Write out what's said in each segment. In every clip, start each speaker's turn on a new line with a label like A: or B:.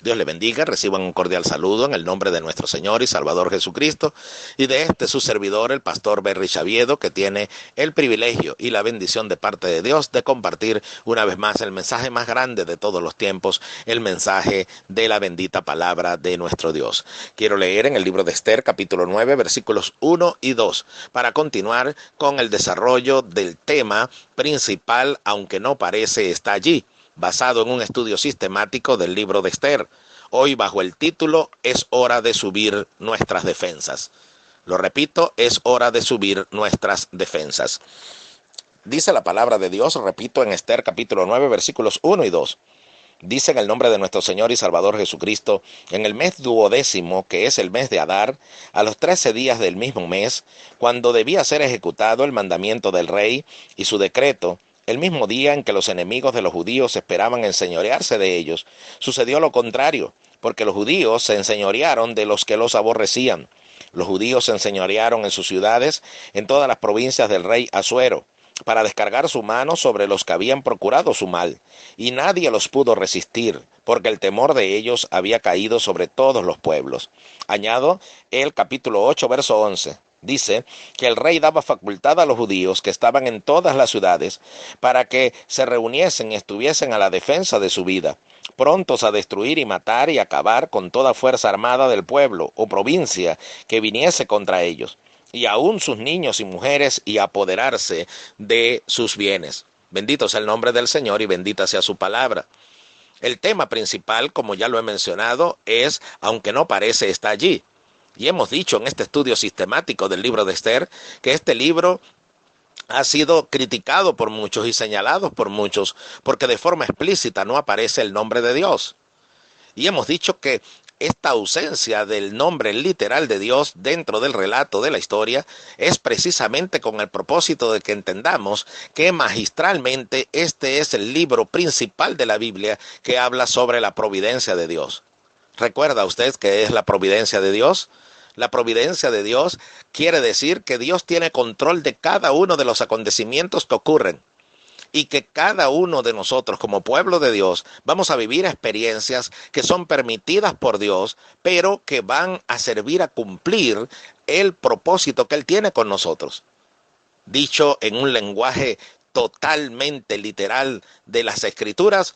A: Dios le bendiga, reciban un cordial saludo en el nombre de nuestro Señor y Salvador Jesucristo y de su servidor, el pastor Berry Chaviedo, que tiene el privilegio y la bendición de parte de Dios de compartir una vez más el mensaje más grande de todos los tiempos, el mensaje de la bendita palabra de nuestro Dios. Quiero leer en el libro de Esther, capítulo 9, versículos 1 y 2, para continuar con el desarrollo del tema principal, aunque no parece está allí, basado en un estudio sistemático del libro de Esther, hoy bajo el título Es hora de subir nuestras defensas. Lo repito, es hora de subir nuestras defensas. Dice la palabra de Dios, repito, en Esther capítulo 9, versículos 1 y 2. Dice en el nombre de nuestro Señor y Salvador Jesucristo, en el mes duodécimo, que es el mes de Adar, a los 13 días del mismo mes, cuando debía ser ejecutado el mandamiento del rey y su decreto, el mismo día en que los enemigos de los judíos esperaban enseñorearse de ellos, sucedió lo contrario, porque los judíos se enseñorearon de los que los aborrecían. Los judíos se enseñorearon en sus ciudades, en todas las provincias del rey Asuero, para descargar su mano sobre los que habían procurado su mal, y nadie los pudo resistir, porque el temor de ellos había caído sobre todos los pueblos. Añado el capítulo 8, verso 11. Dice que el rey daba facultad a los judíos que estaban en todas las ciudades para que se reuniesen y estuviesen a la defensa de su vida, prontos a destruir y matar y acabar con toda fuerza armada del pueblo o provincia que viniese contra ellos, y aún sus niños y mujeres, y apoderarse de sus bienes. Bendito sea el nombre del Señor y bendita sea su palabra. El tema principal, como ya lo he mencionado, es, aunque no parece, está allí. Y hemos dicho en este estudio sistemático del libro de Esther que este libro ha sido criticado por muchos y señalado por muchos porque de forma explícita no aparece el nombre de Dios. Y hemos dicho que esta ausencia del nombre literal de Dios dentro del relato de la historia es precisamente con el propósito de que entendamos que magistralmente este es el libro principal de la Biblia que habla sobre la providencia de Dios. ¿Recuerda usted qué es la providencia de Dios? La providencia de Dios quiere decir que Dios tiene control de cada uno de los acontecimientos que ocurren y que cada uno de nosotros como pueblo de Dios vamos a vivir experiencias que son permitidas por Dios, pero que van a servir a cumplir el propósito que Él tiene con nosotros. Dicho en un lenguaje totalmente literal de las Escrituras,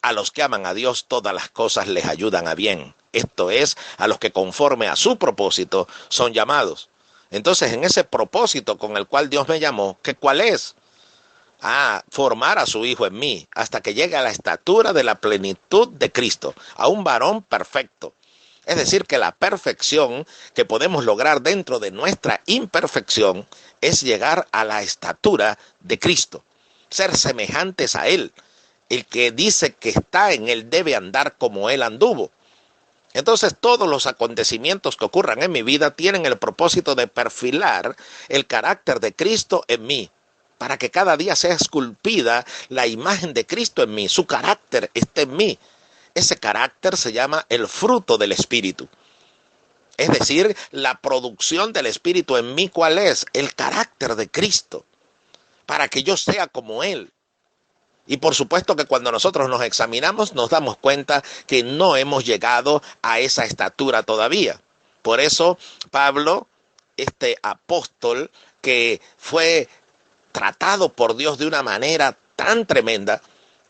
A: a los que aman a Dios todas las cosas les ayudan a bien. Esto es, a los que conforme a su propósito son llamados. Entonces, en ese propósito con el cual Dios me llamó, ¿qué cuál es? Formar a su Hijo en mí, hasta que llegue a la estatura de la plenitud de Cristo, a un varón perfecto. Es decir, que la perfección que podemos lograr dentro de nuestra imperfección es llegar a la estatura de Cristo, ser semejantes a Él. El que dice que está en Él debe andar como Él anduvo. Entonces todos los acontecimientos que ocurran en mi vida tienen el propósito de perfilar el carácter de Cristo en mí, para que cada día sea esculpida la imagen de Cristo en mí, su carácter esté en mí. Ese carácter se llama el fruto del Espíritu. Es decir, la producción del Espíritu en mí, ¿cuál es? El carácter de Cristo, para que yo sea como Él. Y por supuesto que cuando nosotros nos examinamos nos damos cuenta que no hemos llegado a esa estatura todavía. Por eso Pablo, este apóstol que fue tratado por Dios de una manera tan tremenda,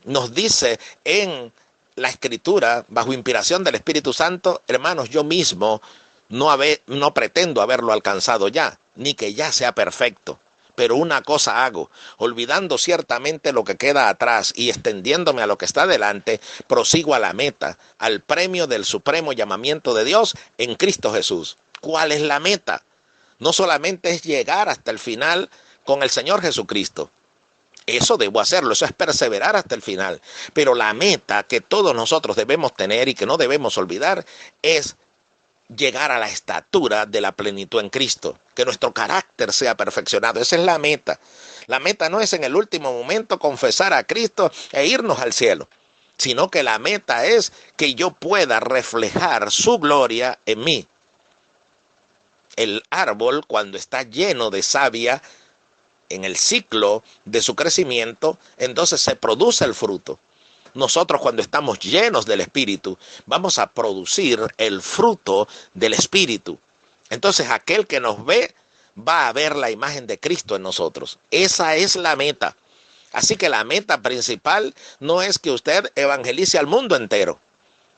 A: nos dice en la Escritura, bajo inspiración del Espíritu Santo, hermanos, yo mismo no pretendo haberlo alcanzado ya, ni que ya sea perfecto. Pero una cosa hago, olvidando ciertamente lo que queda atrás y extendiéndome a lo que está delante, prosigo a la meta, al premio del supremo llamamiento de Dios en Cristo Jesús. ¿Cuál es la meta? No solamente es llegar hasta el final con el Señor Jesucristo. Eso debo hacerlo, eso es perseverar hasta el final. Pero la meta que todos nosotros debemos tener y que no debemos olvidar es llegar a la estatura de la plenitud en Cristo, que nuestro carácter sea perfeccionado. Esa es la meta. La meta no es en el último momento confesar a Cristo e irnos al cielo, sino que la meta es que yo pueda reflejar su gloria en mí. El árbol, cuando está lleno de savia, en el ciclo de su crecimiento, entonces se produce el fruto. nosotros cuando estamos llenos del Espíritu, vamos a producir el fruto del Espíritu. Entonces aquel que nos ve va a ver la imagen de Cristo en nosotros. Esa es la meta. Así que la meta principal no es que usted evangelice al mundo entero.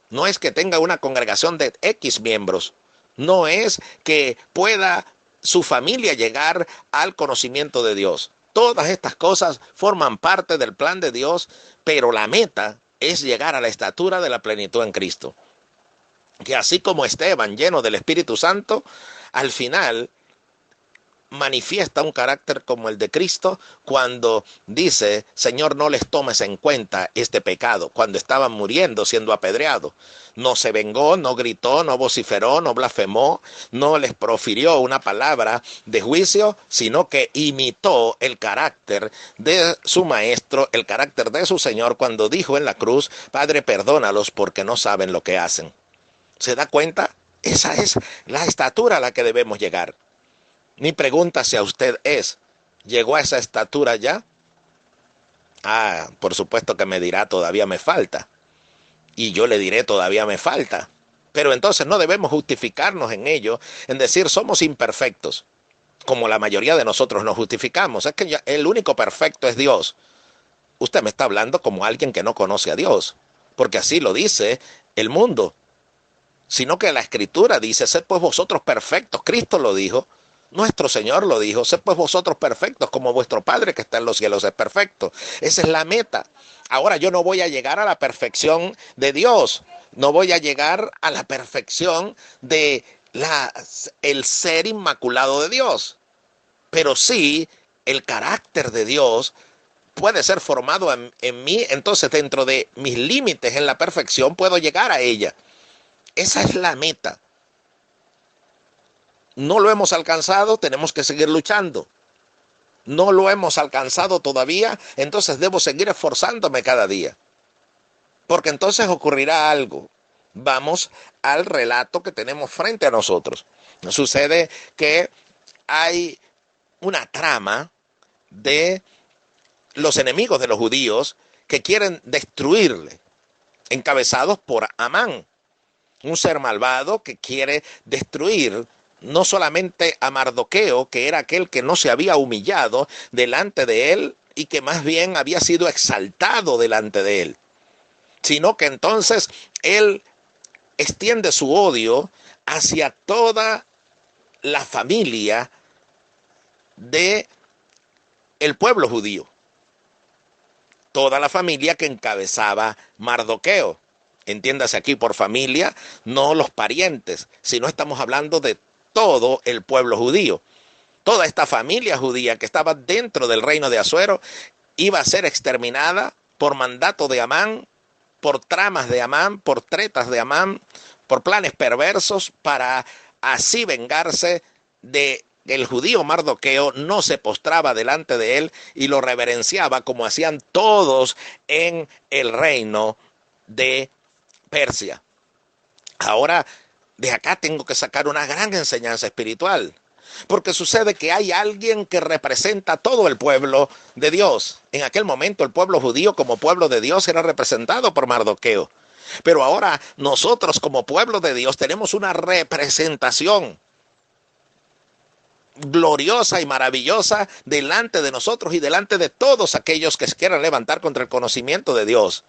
A: No es que tenga una congregación de X miembros. No es que pueda su familia llegar al conocimiento de Dios. Todas estas cosas forman parte del plan de Dios, pero la meta es llegar a la estatura de la plenitud en Cristo. Que así como Esteban, lleno del Espíritu Santo, al final manifiesta un carácter como el de Cristo cuando dice: Señor, no les tomes en cuenta este pecado, cuando estaban muriendo, siendo apedreados. No se vengó, no gritó, no vociferó, no blasfemó, no les profirió una palabra de juicio, sino que imitó el carácter de su maestro, el carácter de su Señor, cuando dijo en la cruz: Padre, perdónalos porque no saben lo que hacen. ¿Se da cuenta? Esa es la estatura a la que debemos llegar. Mi pregunta hacia usted es: ¿llegó a esa estatura ya? Por supuesto que me dirá: todavía me falta. Y yo le diré: todavía me falta. Pero entonces no debemos justificarnos en ello, en decir somos imperfectos, como la mayoría de nosotros nos justificamos. Es que el único perfecto es Dios. Usted me está hablando como alguien que no conoce a Dios, porque así lo dice el mundo. Sino que la Escritura dice: sed pues vosotros perfectos. Cristo lo dijo. Nuestro Señor lo dijo: sed pues vosotros perfectos como vuestro Padre que está en los cielos es perfecto. Esa es la meta. Ahora, yo no voy a llegar a la perfección de Dios. No voy a llegar a la perfección de el ser inmaculado de Dios. Pero sí, el carácter de Dios puede ser formado en mí. Entonces, dentro de mis límites en la perfección, puedo llegar a ella. Esa es la meta. No lo hemos alcanzado, tenemos que seguir luchando. No lo hemos alcanzado todavía, entonces debo seguir esforzándome cada día. Porque entonces ocurrirá algo. Vamos al relato que tenemos frente a nosotros. Sucede que hay una trama de los enemigos de los judíos que quieren destruirle, encabezados por Amán, un ser malvado que quiere destruir no solamente a Mardoqueo, que era aquel que no se había humillado delante de él y que más bien había sido exaltado delante de él, sino que entonces él extiende su odio hacia toda la familia de el pueblo judío, toda la familia que encabezaba Mardoqueo. Entiéndase aquí por familia, no los parientes, sino estamos hablando de todo el pueblo judío. Toda esta familia judía que estaba dentro del reino de Asuero iba a ser exterminada por mandato de Amán, por tramas de Amán, por tretas de Amán, por planes perversos, para así vengarse de el judío Mardoqueo. No se postraba delante de él y lo reverenciaba como hacían todos en el reino de Persia. Ahora, de acá tengo que sacar una gran enseñanza espiritual, porque sucede que hay alguien que representa a todo el pueblo de Dios. En aquel momento el pueblo judío como pueblo de Dios era representado por Mardoqueo, pero ahora nosotros como pueblo de Dios tenemos una representación gloriosa y maravillosa delante de nosotros y delante de todos aquellos que se quieran levantar contra el conocimiento de Dios.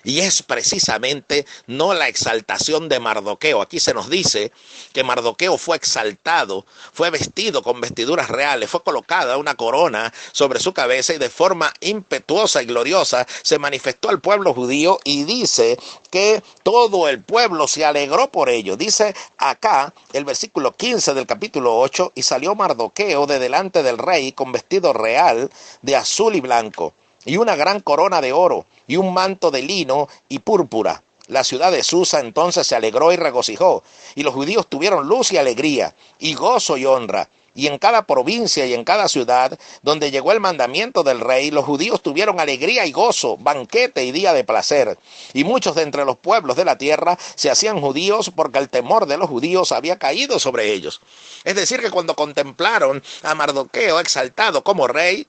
A: Y es precisamente no la exaltación de Mardoqueo. Aquí se nos dice que Mardoqueo fue exaltado, fue vestido con vestiduras reales, fue colocada una corona sobre su cabeza y de forma impetuosa y gloriosa se manifestó al pueblo judío, y dice que todo el pueblo se alegró por ello. Dice acá el versículo 15 del capítulo 8: y salió Mardoqueo de delante del rey con vestido real de azul y blanco, y una gran corona de oro, y un manto de lino y púrpura. La ciudad de Susa entonces se alegró y regocijó, y los judíos tuvieron luz y alegría, y gozo y honra. Y en cada provincia y en cada ciudad donde llegó el mandamiento del rey, los judíos tuvieron alegría y gozo, banquete y día de placer. Y muchos de entre los pueblos de la tierra se hacían judíos, porque el temor de los judíos había caído sobre ellos. Es decir, que cuando contemplaron a Mardoqueo exaltado como rey,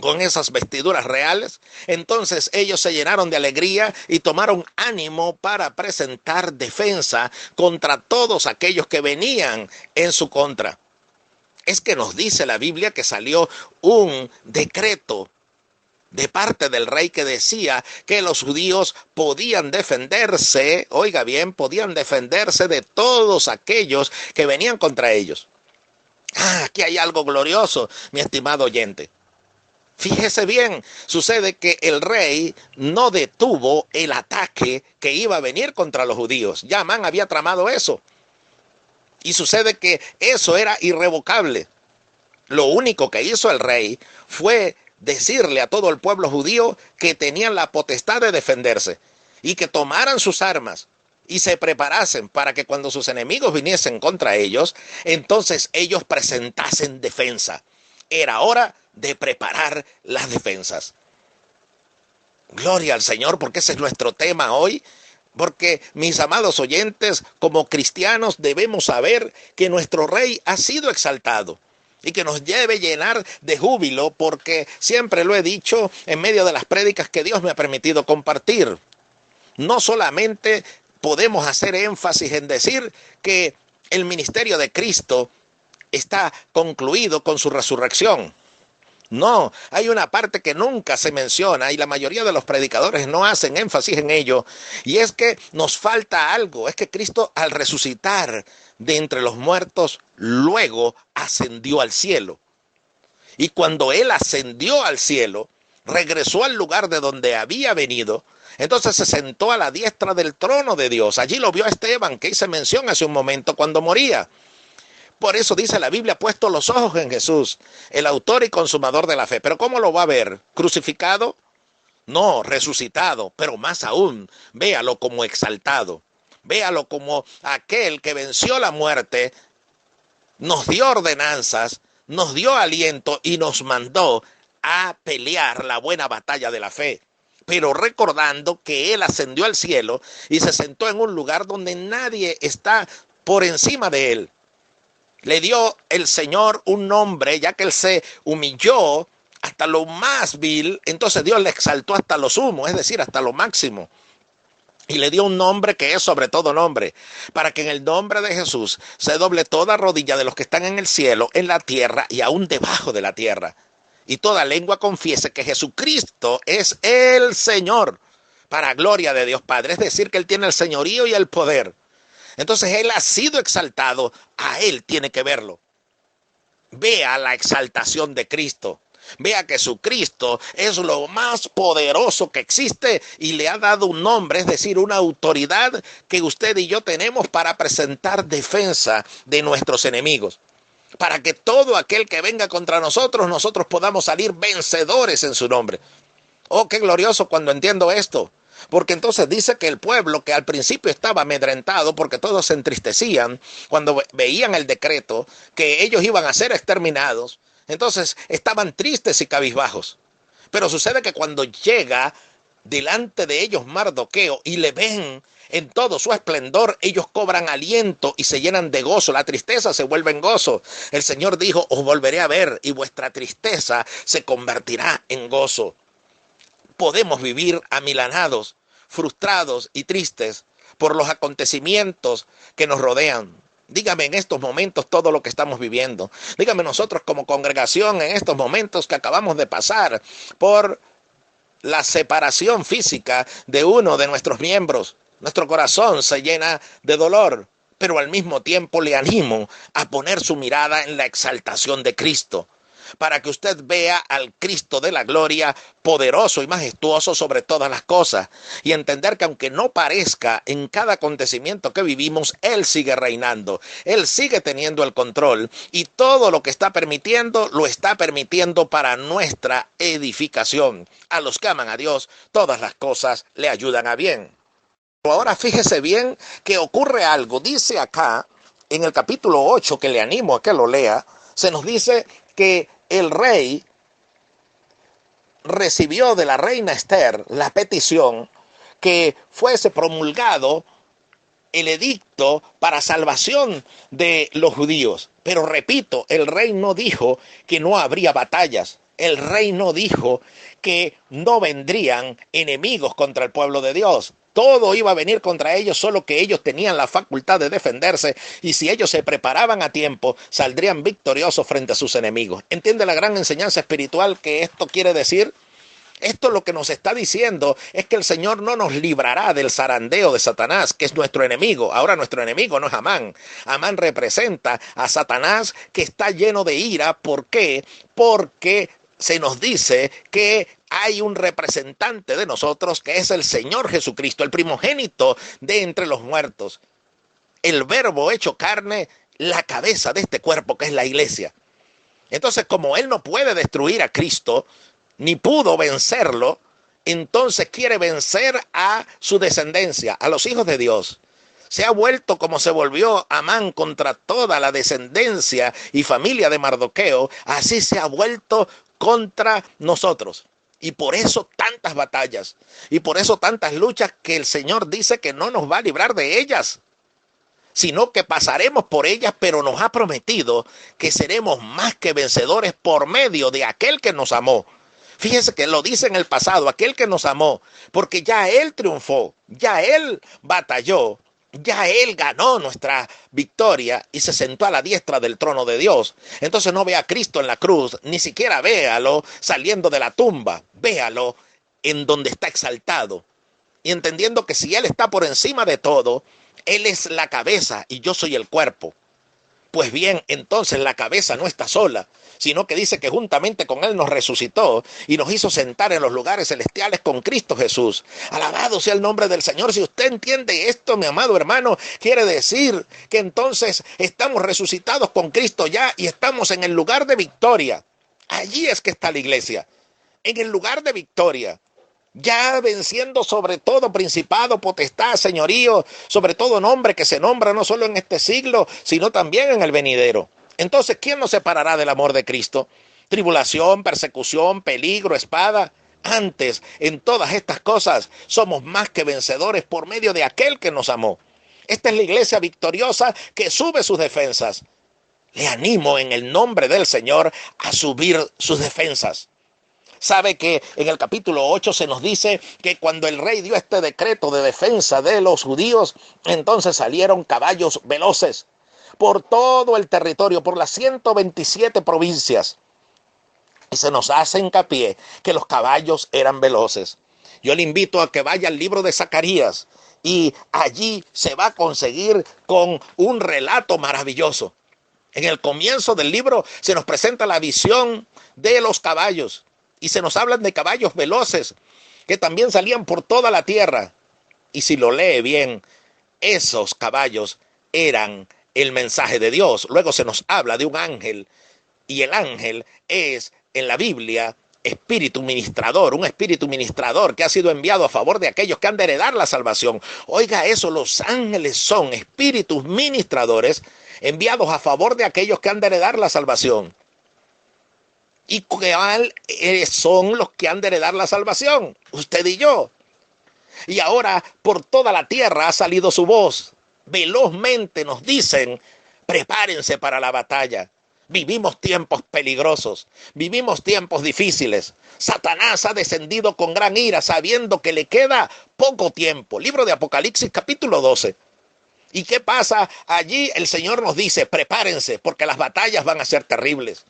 A: con esas vestiduras reales. Entonces ellos se llenaron de alegría y tomaron ánimo para presentar defensa contra todos aquellos que venían en su contra. Es que nos dice la Biblia que salió un decreto de parte del rey que decía que los judíos podían defenderse, oiga bien, podían defenderse de todos aquellos que venían contra ellos. Aquí hay algo glorioso, mi estimado oyente. Fíjese bien, sucede que el rey no detuvo el ataque que iba a venir contra los judíos. Ya Amán había tramado eso. Y sucede que eso era irrevocable. Lo único que hizo el rey fue decirle a todo el pueblo judío que tenían la potestad de defenderse y que tomaran sus armas y se preparasen para que cuando sus enemigos viniesen contra ellos, entonces ellos presentasen defensa. Era hora de preparar las defensas. Gloria al Señor, porque ese es nuestro tema hoy. Porque, mis amados oyentes, como cristianos debemos saber que nuestro Rey ha sido exaltado y que nos debe llenar de júbilo, porque siempre lo he dicho en medio de las prédicas que Dios me ha permitido compartir. No solamente podemos hacer énfasis en decir que el ministerio de Cristo está concluido con su resurrección. No, hay una parte que nunca se menciona y la mayoría de los predicadores no hacen énfasis en ello, y es que nos falta algo. Es que Cristo, al resucitar de entre los muertos, luego ascendió al cielo. Y cuando Él ascendió al cielo, regresó al lugar de donde había venido. Entonces se sentó a la diestra del trono de Dios. Allí lo vio a Esteban, que hice mención hace un momento, cuando moría. Por eso dice la Biblia, puesto los ojos en Jesús, el autor y consumador de la fe. ¿Pero cómo lo va a ver? ¿Crucificado? No, resucitado, pero más aún, véalo como exaltado. Véalo como aquel que venció la muerte, nos dio ordenanzas, nos dio aliento y nos mandó a pelear la buena batalla de la fe. Pero recordando que Él ascendió al cielo y se sentó en un lugar donde nadie está por encima de Él. Le dio el Señor un nombre, ya que Él se humilló hasta lo más vil, entonces Dios le exaltó hasta lo sumo, es decir, hasta lo máximo. Y le dio un nombre que es sobre todo nombre, para que en el nombre de Jesús se doble toda rodilla de los que están en el cielo, en la tierra y aún debajo de la tierra. Y toda lengua confiese que Jesucristo es el Señor, para gloria de Dios Padre. Es decir, que Él tiene el señorío y el poder. Entonces Él ha sido exaltado, a Él tiene que verlo. Vea la exaltación de Cristo. Vea que su Cristo es lo más poderoso que existe y le ha dado un nombre, es decir, una autoridad que usted y yo tenemos para presentar defensa de nuestros enemigos. Para que todo aquel que venga contra nosotros, nosotros podamos salir vencedores en su nombre. Oh, qué glorioso cuando entiendo esto. Porque entonces dice que el pueblo, que al principio estaba amedrentado porque todos se entristecían cuando veían el decreto que ellos iban a ser exterminados, entonces estaban tristes y cabizbajos. Pero sucede que cuando llega delante de ellos Mardoqueo y le ven en todo su esplendor, ellos cobran aliento y se llenan de gozo. La tristeza se vuelve en gozo. El Señor dijo, os volveré a ver y vuestra tristeza se convertirá en gozo. Podemos vivir amilanados, frustrados y tristes por los acontecimientos que nos rodean. Dígame en estos momentos todo lo que estamos viviendo. Dígame nosotros como congregación en estos momentos que acabamos de pasar por la separación física de uno de nuestros miembros. Nuestro corazón se llena de dolor, pero al mismo tiempo le animo a poner su mirada en la exaltación de Cristo, para que usted vea al Cristo de la gloria poderoso y majestuoso sobre todas las cosas, y entender que aunque no parezca en cada acontecimiento que vivimos, Él sigue reinando, Él sigue teniendo el control, y todo lo que está permitiendo, lo está permitiendo para nuestra edificación. A los que aman a Dios, todas las cosas le ayudan a bien. Ahora fíjese bien que ocurre algo. Dice acá, en el capítulo 8, que le animo a que lo lea, se nos dice que el rey recibió de la reina Esther la petición que fuese promulgado el edicto para salvación de los judíos. Pero repito, el rey no dijo que no habría batallas. El rey no dijo que no vendrían enemigos contra el pueblo de Dios. Todo iba a venir contra ellos, solo que ellos tenían la facultad de defenderse y si ellos se preparaban a tiempo, saldrían victoriosos frente a sus enemigos. ¿Entiende la gran enseñanza espiritual que esto quiere decir? Esto lo que nos está diciendo es que el Señor no nos librará del zarandeo de Satanás, que es nuestro enemigo. Ahora nuestro enemigo no es Amán. Amán representa a Satanás que está lleno de ira. ¿Por qué? Porque se nos dice que hay un representante de nosotros que es el Señor Jesucristo, el primogénito de entre los muertos. El verbo hecho carne, la cabeza de este cuerpo que es la iglesia. Entonces, como Él no puede destruir a Cristo, ni pudo vencerlo, entonces quiere vencer a su descendencia, a los hijos de Dios. Se ha vuelto como se volvió Amán contra toda la descendencia y familia de Mardoqueo, así se ha vuelto contra nosotros. Y por eso tantas batallas, y por eso tantas luchas que el Señor dice que no nos va a librar de ellas, sino que pasaremos por ellas, pero nos ha prometido que seremos más que vencedores por medio de aquel que nos amó. Fíjense que lo dice en el pasado, aquel que nos amó, porque ya Él triunfó, ya Él batalló, ya Él ganó nuestra victoria y se sentó a la diestra del trono de Dios. Entonces no vea a Cristo en la cruz, ni siquiera véalo saliendo de la tumba, véalo en donde está exaltado. Y entendiendo que si Él está por encima de todo, Él es la cabeza y yo soy el cuerpo. Pues bien, entonces la cabeza no está sola, sino que dice que juntamente con Él nos resucitó y nos hizo sentar en los lugares celestiales con Cristo Jesús. Alabado sea el nombre del Señor. Si usted entiende esto, mi amado hermano, quiere decir que entonces estamos resucitados con Cristo ya y estamos en el lugar de victoria. Allí es que está la iglesia, en el lugar de victoria. Ya venciendo sobre todo principado, potestad, señorío, sobre todo nombre que se nombra no solo en este siglo, sino también en el venidero. Entonces, ¿quién nos separará del amor de Cristo? Tribulación, persecución, peligro, espada. Antes, en todas estas cosas, somos más que vencedores por medio de aquel que nos amó. Esta es la iglesia victoriosa que sube sus defensas. Le animo en el nombre del Señor a subir sus defensas. Sabe que en el capítulo 8 se nos dice que cuando el rey dio este decreto de defensa de los judíos, entonces salieron caballos veloces por todo el territorio, por las 127 provincias. Y se nos hace hincapié que los caballos eran veloces. Yo le invito a que vaya al libro de Zacarías y allí se va a conseguir con un relato maravilloso. En el comienzo del libro se nos presenta la visión de los caballos. Y se nos hablan de caballos veloces que también salían por toda la tierra. Y si lo lee bien, esos caballos eran el mensaje de Dios. Luego se nos habla de un ángel. Y el ángel es, en la Biblia, espíritu ministrador. Un espíritu ministrador que ha sido enviado a favor de aquellos que han de heredar la salvación. Oiga eso, los ángeles son espíritus ministradores enviados a favor de aquellos que han de heredar la salvación. ¿Y cuál son los que han de heredar la salvación? Usted y yo. Y ahora por toda la tierra ha salido su voz. Velozmente nos dicen, prepárense para la batalla. Vivimos tiempos peligrosos, vivimos tiempos difíciles. Satanás ha descendido con gran ira sabiendo que le queda poco tiempo. Libro de Apocalipsis capítulo 12. ¿Y qué pasa? Allí el Señor nos dice, prepárense porque las batallas van a ser terribles.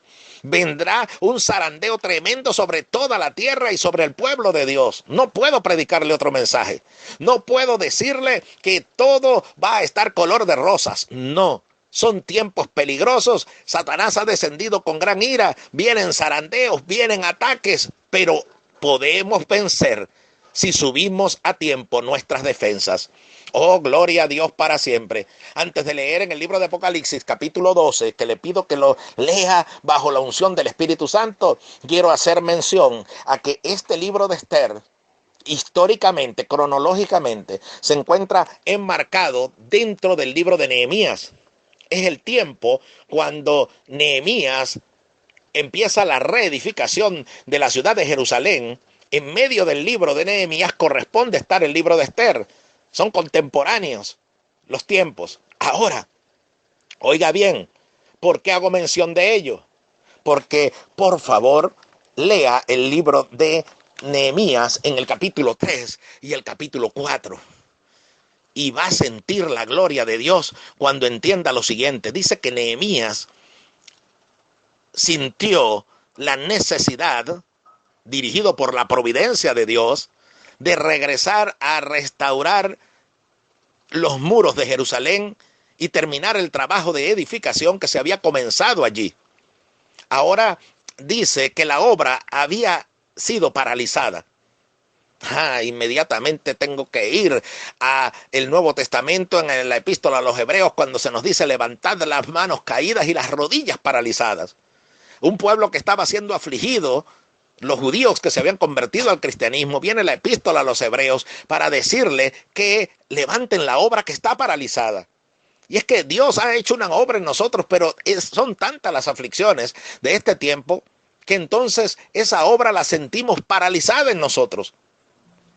A: Vendrá un zarandeo tremendo sobre toda la tierra y sobre el pueblo de Dios. No puedo predicarle otro mensaje. No puedo decirle que todo va a estar color de rosas. No, son tiempos peligrosos. Satanás ha descendido con gran ira. Vienen zarandeos, vienen ataques, pero podemos vencer si subimos a tiempo nuestras defensas. Oh, gloria a Dios para siempre. Antes de leer en el libro de Apocalipsis, capítulo 12, que le pido que lo lea bajo la unción del Espíritu Santo, quiero hacer mención a que este libro de Esther, históricamente, cronológicamente, se encuentra enmarcado dentro del libro de Nehemías. Es el tiempo cuando Nehemías empieza la reedificación de la ciudad de Jerusalén. En medio del libro de Nehemías corresponde estar el libro de Esther. Son contemporáneos los tiempos. Ahora, oiga bien, ¿por qué hago mención de ello? Porque, por favor, lea el libro de Nehemías en el capítulo 3 y el capítulo 4. Y va a sentir la gloria de Dios cuando entienda lo siguiente. Dice que Nehemías sintió la necesidad, dirigido por la providencia de Dios, de regresar a restaurar los muros de Jerusalén y terminar el trabajo de edificación que se había comenzado allí. Ahora dice que la obra había sido paralizada. Inmediatamente tengo que ir a el Nuevo Testamento en la epístola a los Hebreos cuando se nos dice levantad las manos caídas y las rodillas paralizadas. Un pueblo que estaba siendo afligido, los judíos que se habían convertido al cristianismo, viene la epístola a los Hebreos para decirle que levanten la obra que está paralizada. Y es que Dios ha hecho una obra en nosotros, pero son tantas las aflicciones de este tiempo que entonces esa obra la sentimos paralizada en nosotros.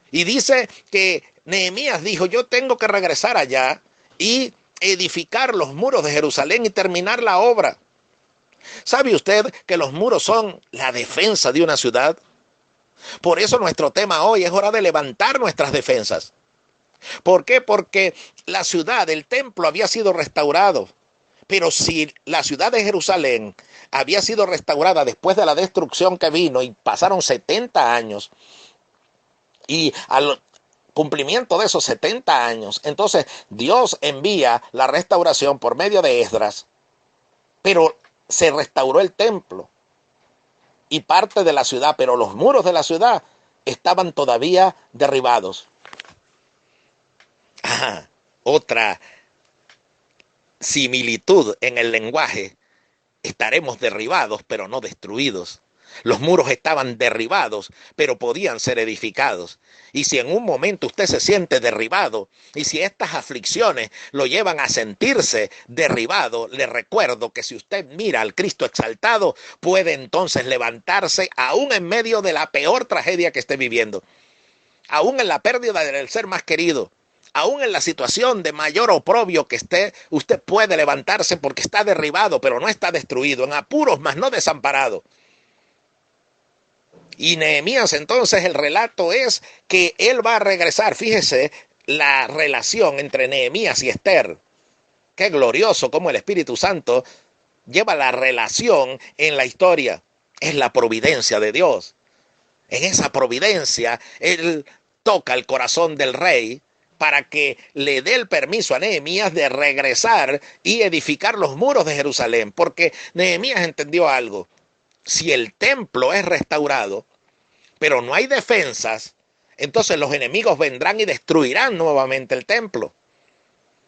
A: Y dice que Nehemías dijo, yo tengo que regresar allá y edificar los muros de Jerusalén y terminar la obra. ¿Sabe usted que los muros son la defensa de una ciudad? Por eso nuestro tema hoy es hora de levantar nuestras defensas. ¿Por qué? Porque la ciudad, el templo había sido restaurado. Pero si la ciudad de Jerusalén había sido restaurada después de la destrucción que vino y pasaron 70 años, y al cumplimiento de esos 70 años, entonces Dios envía la restauración por medio de Esdras, pero se restauró el templo y parte de la ciudad, pero los muros de la ciudad estaban todavía derribados. Otra similitud en el lenguaje: estaremos derribados, pero no destruidos. Los muros estaban derribados, pero podían ser edificados. Y si en un momento usted se siente derribado, y si estas aflicciones lo llevan a sentirse derribado, le recuerdo que si usted mira al Cristo exaltado, puede entonces levantarse aún en medio de la peor tragedia que esté viviendo, aún en la pérdida del ser más querido, aún en la situación de mayor oprobio que esté, usted puede levantarse porque está derribado, pero no está destruido, en apuros, mas no desamparado. Y Nehemías, entonces, el relato es que él va a regresar. Fíjese la relación entre Nehemías y Esther. Qué glorioso cómo el Espíritu Santo lleva la relación en la historia. Es la providencia de Dios. En esa providencia, él toca el corazón del rey para que le dé el permiso a Nehemías de regresar y edificar los muros de Jerusalén. Porque Nehemías entendió algo. Si el templo es restaurado, pero no hay defensas, entonces los enemigos vendrán y destruirán nuevamente el templo.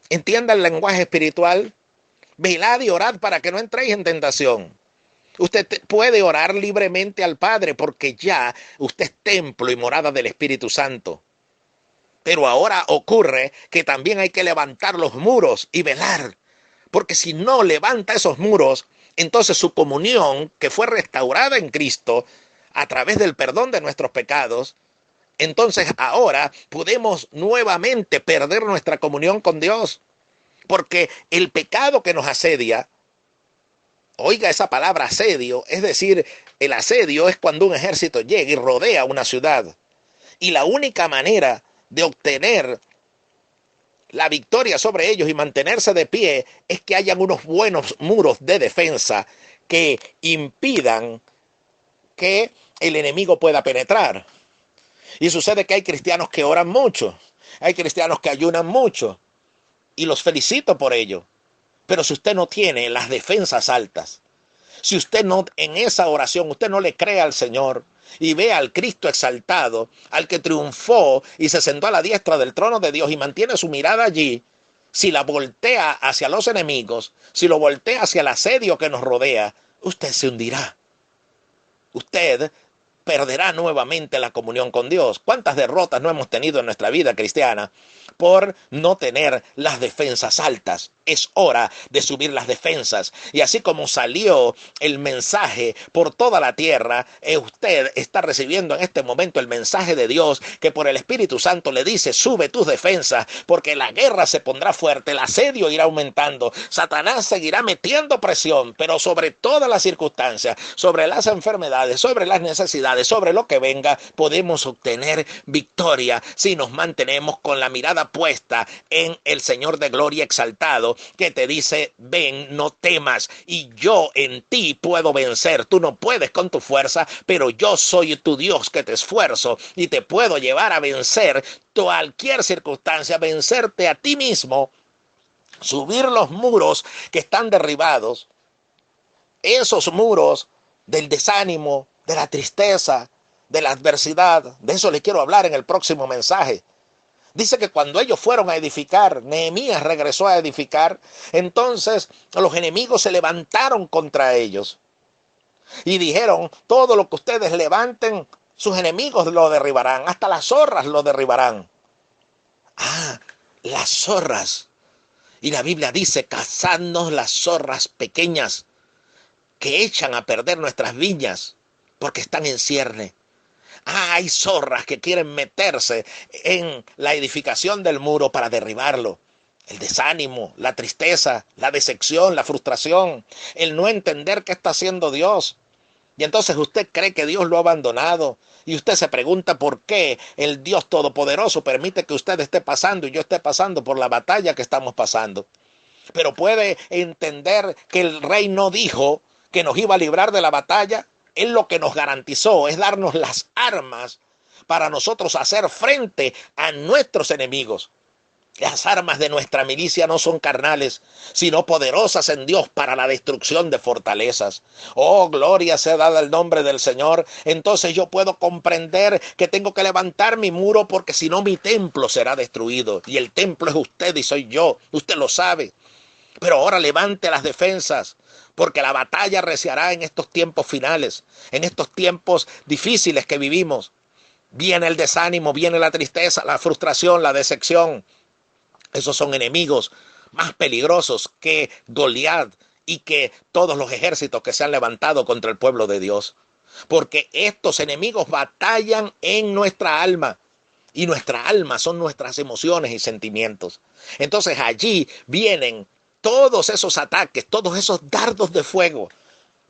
A: ¿Entienda el lenguaje espiritual? Velad y orad para que no entréis en tentación. Usted puede orar libremente al Padre porque ya usted es templo y morada del Espíritu Santo. Pero ahora ocurre que también hay que levantar los muros y velar. Porque si no levanta esos muros, entonces su comunión, que fue restaurada en Cristo a través del perdón de nuestros pecados, entonces ahora podemos nuevamente perder nuestra comunión con Dios. Porque el pecado que nos asedia, oiga esa palabra asedio, es decir, el asedio es cuando un ejército llega y rodea una ciudad. Y la única manera de obtener la victoria sobre ellos y mantenerse de pie es que hayan unos buenos muros de defensa que impidan que el enemigo pueda penetrar. Y sucede que hay cristianos que oran mucho, hay cristianos que ayunan mucho, y los felicito por ello. Pero si usted no tiene las defensas altas, si usted no, en esa oración, usted no le cree al Señor y ve al Cristo exaltado, al que triunfó y se sentó a la diestra del trono de Dios y mantiene su mirada allí, si la voltea hacia los enemigos, si lo voltea hacia el asedio que nos rodea, usted se hundirá. Usted perderá nuevamente la comunión con Dios. ¿Cuántas derrotas no hemos tenido en nuestra vida cristiana? por no tener las defensas altas. Es hora de subir las defensas. Y así como salió el mensaje por toda la tierra, usted está recibiendo en este momento el mensaje de Dios, que por el Espíritu Santo le dice: sube tus defensas, porque la guerra se pondrá fuerte, el asedio irá aumentando, Satanás seguirá metiendo presión, pero sobre todas las circunstancias, sobre las enfermedades, sobre las necesidades, sobre lo que venga, podemos obtener victoria si nos mantenemos con la mirada puesta en el Señor de gloria exaltado, que te dice: ven, no temas, y yo en ti puedo vencer. Tú no puedes con tu fuerza, pero yo soy tu Dios, que te esfuerzo y te puedo llevar a vencer cualquier circunstancia, vencerte a ti mismo, subir los muros que están derribados, esos muros del desánimo, de la tristeza, de la adversidad. De eso les quiero hablar en el próximo mensaje. Dice que cuando ellos fueron a edificar, Nehemías regresó a edificar, entonces los enemigos se levantaron contra ellos y dijeron: todo lo que ustedes levanten, sus enemigos lo derribarán, hasta las zorras lo derribarán. Ah, las zorras. Y la Biblia dice: cazadnos las zorras pequeñas que echan a perder nuestras viñas porque están en cierne. Hay zorras que quieren meterse en la edificación del muro para derribarlo. El desánimo, la tristeza, la decepción, la frustración, el no entender qué está haciendo Dios. Y entonces usted cree que Dios lo ha abandonado. Y usted se pregunta por qué el Dios Todopoderoso permite que usted esté pasando y yo esté pasando por la batalla que estamos pasando. Pero puede entender que el rey no dijo que nos iba a librar de la batalla. Él lo que nos garantizó es darnos las armas para nosotros hacer frente a nuestros enemigos. Las armas de nuestra milicia no son carnales, sino poderosas en Dios para la destrucción de fortalezas. Oh, gloria sea dada el nombre del Señor. Entonces yo puedo comprender que tengo que levantar mi muro, porque si no mi templo será destruido. Y el templo es usted y soy yo. Usted lo sabe. Pero ahora levante las defensas, porque la batalla reciará en estos tiempos finales, en estos tiempos difíciles que vivimos. Viene el desánimo, viene la tristeza, la frustración, la decepción. Esos son enemigos más peligrosos que Goliat y que todos los ejércitos que se han levantado contra el pueblo de Dios. Porque estos enemigos batallan en nuestra alma. Y nuestra alma son nuestras emociones y sentimientos. Entonces allí vienen todos esos ataques, todos esos dardos de fuego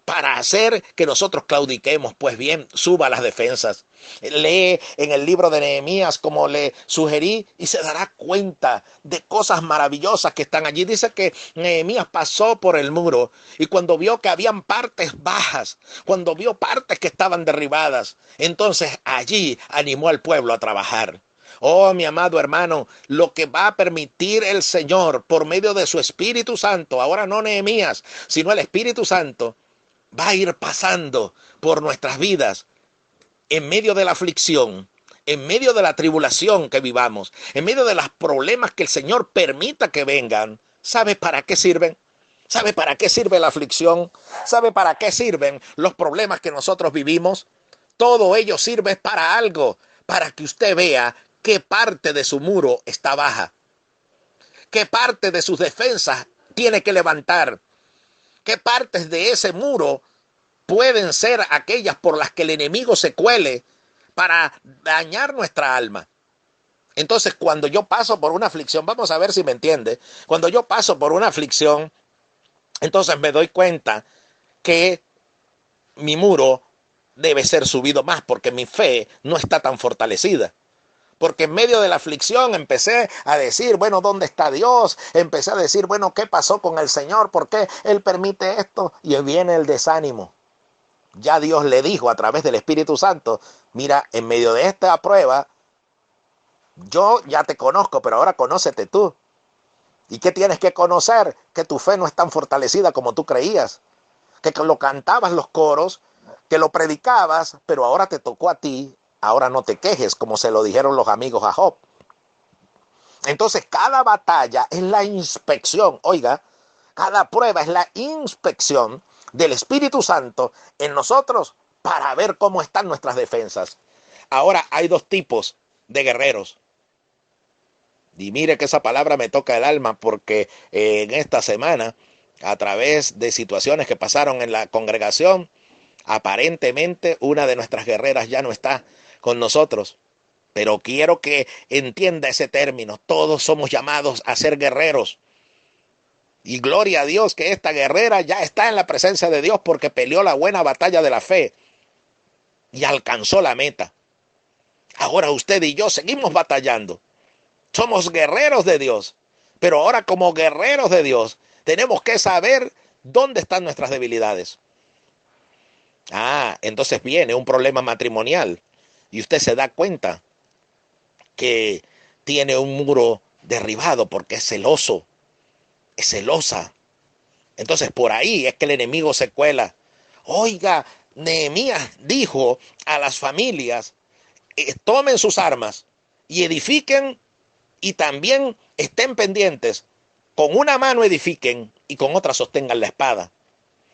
A: para hacer que nosotros claudiquemos. Pues bien, suba las defensas. Lee en el libro de Nehemías, como le sugerí, y se dará cuenta de cosas maravillosas que están allí. Dice que Nehemías pasó por el muro y cuando vio que habían partes bajas, cuando vio partes que estaban derribadas, entonces allí animó al pueblo a trabajar. Oh, mi amado hermano, lo que va a permitir el Señor por medio de su Espíritu Santo, ahora no Nehemías, sino el Espíritu Santo, va a ir pasando por nuestras vidas en medio de la aflicción, en medio de la tribulación que vivamos, en medio de los problemas que el Señor permita que vengan. ¿Sabe para qué sirven? ¿Sabe para qué sirve la aflicción? ¿Sabe para qué sirven los problemas que nosotros vivimos? Todo ello sirve para algo, para que usted vea qué parte de su muro está baja, qué parte de sus defensas tiene que levantar, qué partes de ese muro pueden ser aquellas por las que el enemigo se cuele para dañar nuestra alma. Entonces, cuando yo paso por una aflicción, vamos a ver si me entiende, cuando yo paso por una aflicción, entonces me doy cuenta que mi muro debe ser subido más, porque mi fe no está tan fortalecida. Porque en medio de la aflicción empecé a decir, bueno, ¿dónde está Dios? Empecé a decir, bueno, ¿qué pasó con el Señor? ¿Por qué Él permite esto? Y viene el desánimo. Ya Dios le dijo a través del Espíritu Santo: mira, en medio de esta prueba, yo ya te conozco, pero ahora conócete tú. ¿Y qué tienes que conocer? Que tu fe no es tan fortalecida como tú creías. Que lo cantabas los coros, que lo predicabas, pero ahora te tocó a ti. Ahora no te quejes, como se lo dijeron los amigos a Job. Entonces cada batalla es la inspección, oiga, cada prueba es la inspección del Espíritu Santo en nosotros para ver cómo están nuestras defensas. Ahora hay dos tipos de guerreros. Y mire que esa palabra me toca el alma porque en esta semana, a través de situaciones que pasaron en la congregación, aparentemente una de nuestras guerreras ya no está con nosotros. Pero quiero que entienda ese término. Todos somos llamados a ser guerreros. Y gloria a Dios que esta guerrera ya está en la presencia de Dios porque peleó la buena batalla de la fe y alcanzó la meta. Ahora usted y yo seguimos batallando. Somos guerreros de Dios. Pero ahora como guerreros de Dios tenemos que saber dónde están nuestras debilidades. Entonces viene un problema matrimonial y usted se da cuenta que tiene un muro derribado porque es celoso, es celosa. Entonces por ahí es que el enemigo se cuela. Oiga, Nehemías dijo a las familias, tomen sus armas y edifiquen y también estén pendientes. Con una mano edifiquen y con otra sostengan la espada.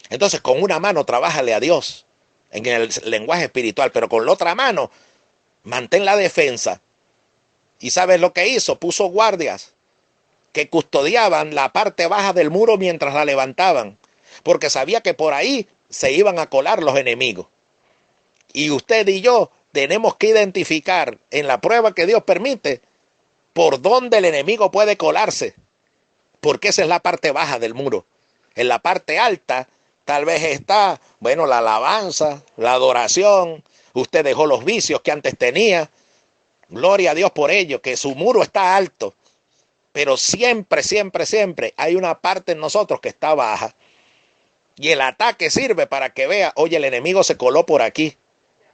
A: Entonces con una mano trabájale a Dios en el lenguaje espiritual, pero con la otra mano mantén la defensa. ¿Y sabes lo que hizo? Puso guardias que custodiaban la parte baja del muro mientras la levantaban, porque sabía que por ahí se iban a colar los enemigos. Y usted y yo tenemos que identificar en la prueba que Dios permite por dónde el enemigo puede colarse, porque esa es la parte baja del muro. En la parte alta tal vez está, la alabanza, la adoración. Usted dejó los vicios que antes tenía. Gloria a Dios por ello, que su muro está alto. Pero siempre, siempre, siempre hay una parte en nosotros que está baja. Y el ataque sirve para que vea, oye, el enemigo se coló por aquí.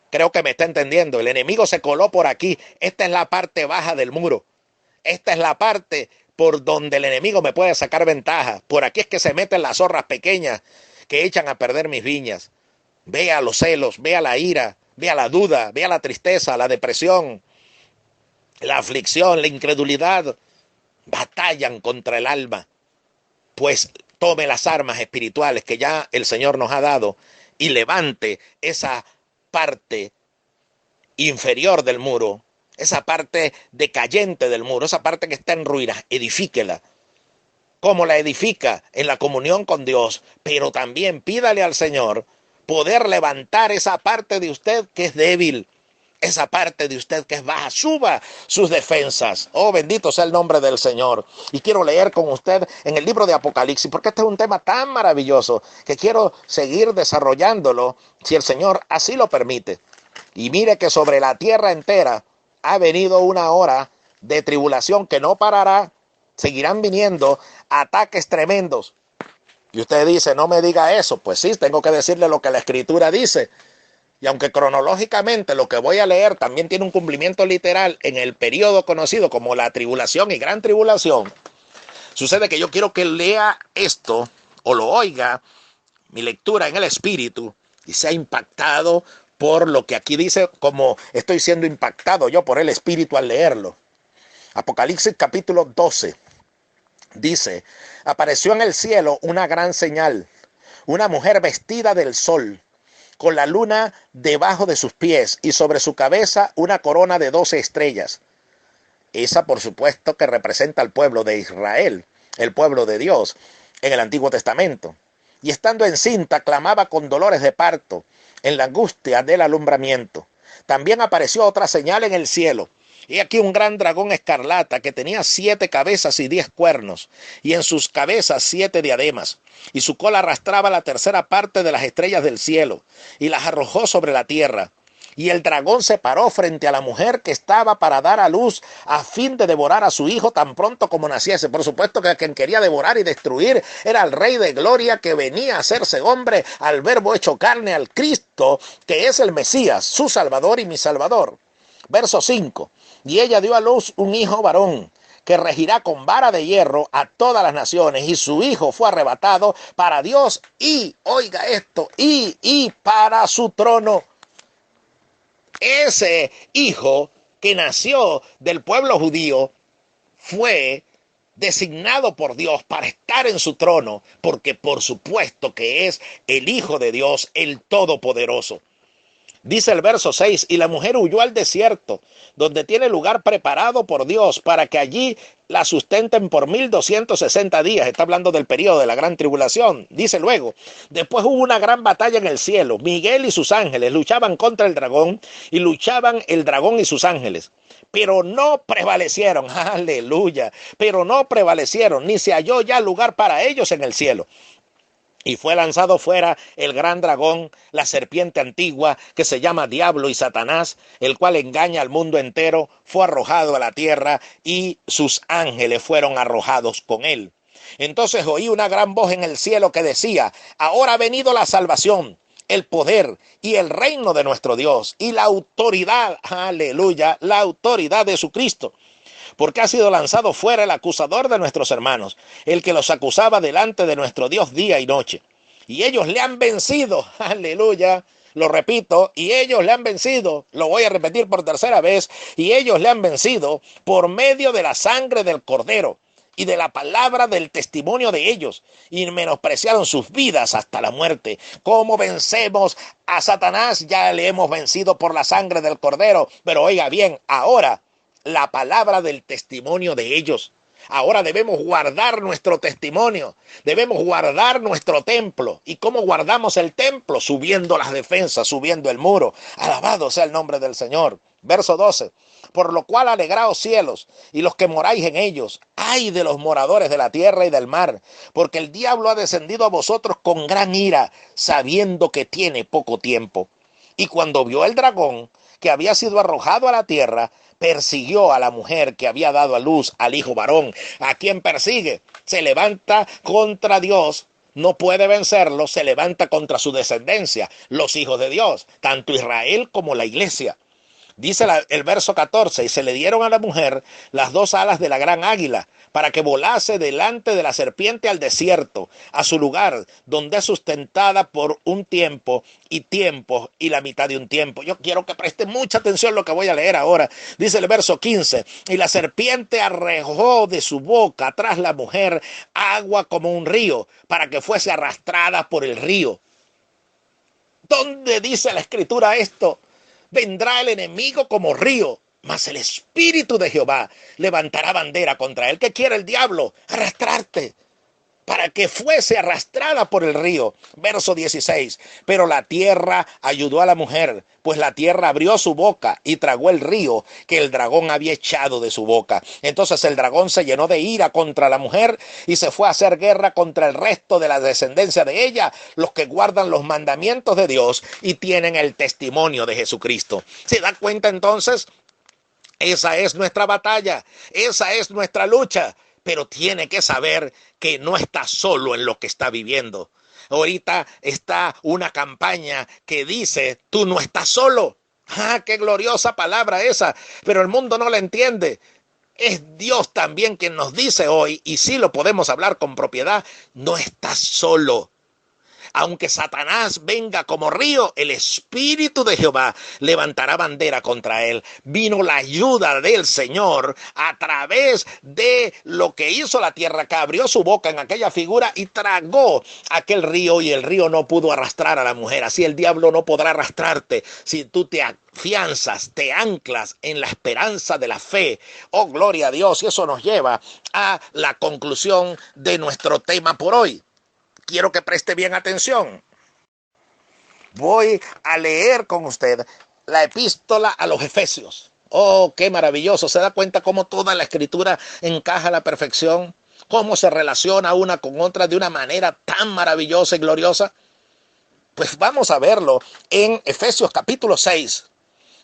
A: Creo que me está entendiendo. El enemigo se coló por aquí. Esta es la parte baja del muro. Esta es la parte por donde el enemigo me puede sacar ventaja. Por aquí es que se meten las zorras pequeñas que echan a perder mis viñas. Vea los celos, vea la ira, vea la duda, vea la tristeza, la depresión, la aflicción, la incredulidad. Batallan contra el alma. Pues tome las armas espirituales que ya el Señor nos ha dado y levante esa parte inferior del muro, esa parte decayente del muro, esa parte que está en ruinas, edifíquela. ¿Cómo la edifica? En la comunión con Dios, pero también pídale al Señor poder levantar esa parte de usted que es débil, esa parte de usted que es baja. Suba sus defensas. Oh, bendito sea el nombre del Señor. Y quiero leer con usted en el libro de Apocalipsis, porque este es un tema tan maravilloso que quiero seguir desarrollándolo si el Señor así lo permite. Y mire que sobre la tierra entera ha venido una hora de tribulación que no parará. Seguirán viniendo ataques tremendos. Y usted dice, no me diga eso. Pues sí, tengo que decirle lo que la Escritura dice. Y aunque cronológicamente lo que voy a leer también tiene un cumplimiento literal en el periodo conocido como la tribulación y gran tribulación, sucede que yo quiero que lea esto o lo oiga, mi lectura en el Espíritu, y sea impactado por lo que aquí dice, como estoy siendo impactado yo por el Espíritu al leerlo. Apocalipsis capítulo 12 dice, apareció en el cielo una gran señal, una mujer vestida del sol, con la luna debajo de sus pies y sobre su cabeza una corona de 12 estrellas. Esa, por supuesto, que representa al pueblo de Israel, el pueblo de Dios, en el Antiguo Testamento. Y estando encinta, clamaba con dolores de parto, en la angustia del alumbramiento. También apareció otra señal en el cielo. Y aquí un gran dragón escarlata que tenía 7 cabezas y 10 cuernos, y en sus cabezas 7 diademas, y su cola arrastraba la tercera parte de las estrellas del cielo, y las arrojó sobre la tierra. Y el dragón se paró frente a la mujer que estaba para dar a luz a fin de devorar a su hijo tan pronto como naciese. Por supuesto que quien quería devorar y destruir era el Rey de Gloria que venía a hacerse hombre, al Verbo hecho carne, al Cristo, que es el Mesías, su Salvador y mi Salvador. Verso 5. Y ella dio a luz un hijo varón, que regirá con vara de hierro a todas las naciones, y su hijo fue arrebatado para Dios y, oiga esto, y para su trono. Ese hijo que nació del pueblo judío fue designado por Dios para estar en su trono, porque por supuesto que es el Hijo de Dios, el Todopoderoso. Dice el verso 6, y la mujer huyó al desierto, donde tiene lugar preparado por Dios, para que allí la sustenten por 1260 días. Está hablando del periodo de la gran tribulación. Dice luego, después hubo una gran batalla en el cielo. Miguel y sus ángeles luchaban contra el dragón, y luchaban el dragón y sus ángeles. Pero no prevalecieron, aleluya, pero no prevalecieron, ni se halló ya lugar para ellos en el cielo. Y fue lanzado fuera el gran dragón, la serpiente antigua, que se llama Diablo y Satanás, el cual engaña al mundo entero, fue arrojado a la tierra, y sus ángeles fueron arrojados con él. Entonces oí una gran voz en el cielo que decía, ahora ha venido la salvación, el poder y el reino de nuestro Dios, y la autoridad, aleluya, la autoridad de su Cristo. Porque ha sido lanzado fuera el acusador de nuestros hermanos, el que los acusaba delante de nuestro Dios día y noche. Y ellos le han vencido, aleluya, lo repito, y ellos le han vencido, lo voy a repetir por tercera vez, y ellos le han vencido por medio de la sangre del Cordero y de la palabra del testimonio de ellos, y menospreciaron sus vidas hasta la muerte. ¿Cómo vencemos a Satanás? Ya le hemos vencido por la sangre del Cordero, pero oiga bien, ahora la palabra del testimonio de ellos. Ahora debemos guardar nuestro testimonio, debemos guardar nuestro templo. ¿Y cómo guardamos el templo? Subiendo las defensas, subiendo el muro. Alabado sea el nombre del Señor. Verso 12. Por lo cual alegraos cielos y los que moráis en ellos. Ay de los moradores de la tierra y del mar, porque el diablo ha descendido a vosotros con gran ira, sabiendo que tiene poco tiempo. Y cuando vio el dragón que había sido arrojado a la tierra, persiguió a la mujer que había dado a luz al hijo varón. ¿A quién persigue? Se levanta contra Dios, no puede vencerlo, se levanta contra su descendencia, los hijos de Dios, tanto Israel como la iglesia. Dice el verso 14, y se le dieron a la mujer las dos alas de la gran águila, para que volase delante de la serpiente al desierto, a su lugar, donde es sustentada por un tiempo y la mitad de un tiempo. Yo quiero que preste mucha atención a lo que voy a leer ahora. Dice el verso 15, y la serpiente arrojó de su boca tras la mujer agua como un río, para que fuese arrastrada por el río. ¿Dónde dice la Escritura esto? Vendrá el enemigo como río, mas el Espíritu de Jehová levantará bandera contra él. ¿Qué quiere el diablo? Arrastrarte, para que fuese arrastrada por el río. Verso 16. Pero la tierra ayudó a la mujer, pues la tierra abrió su boca y tragó el río que el dragón había echado de su boca. Entonces el dragón se llenó de ira contra la mujer y se fue a hacer guerra contra el resto de la descendencia de ella, los que guardan los mandamientos de Dios y tienen el testimonio de Jesucristo. ¿Se da cuenta entonces? Esa es nuestra batalla, esa es nuestra lucha. Pero tiene que saber que no está solo en lo que está viviendo. Ahorita está una campaña que dice, tú no estás solo. ¡Ah, qué gloriosa palabra esa! Pero el mundo no la entiende. Es Dios también quien nos dice hoy, y sí lo podemos hablar con propiedad, no estás solo. Aunque Satanás venga como río, el Espíritu de Jehová levantará bandera contra él. Vino la ayuda del Señor a través de lo que hizo la tierra, que abrió su boca en aquella figura y tragó aquel río, y el río no pudo arrastrar a la mujer. Así el diablo no podrá arrastrarte si tú te afianzas, te anclas en la esperanza de la fe. Oh, gloria a Dios. Y eso nos lleva a la conclusión de nuestro tema por hoy. Quiero que preste bien atención. Voy a leer con usted la epístola a los Efesios. Oh, qué maravilloso. ¿Se da cuenta cómo toda la Escritura encaja a la perfección? ¿Cómo se relaciona una con otra de una manera tan maravillosa y gloriosa? Pues vamos a verlo en Efesios capítulo 6.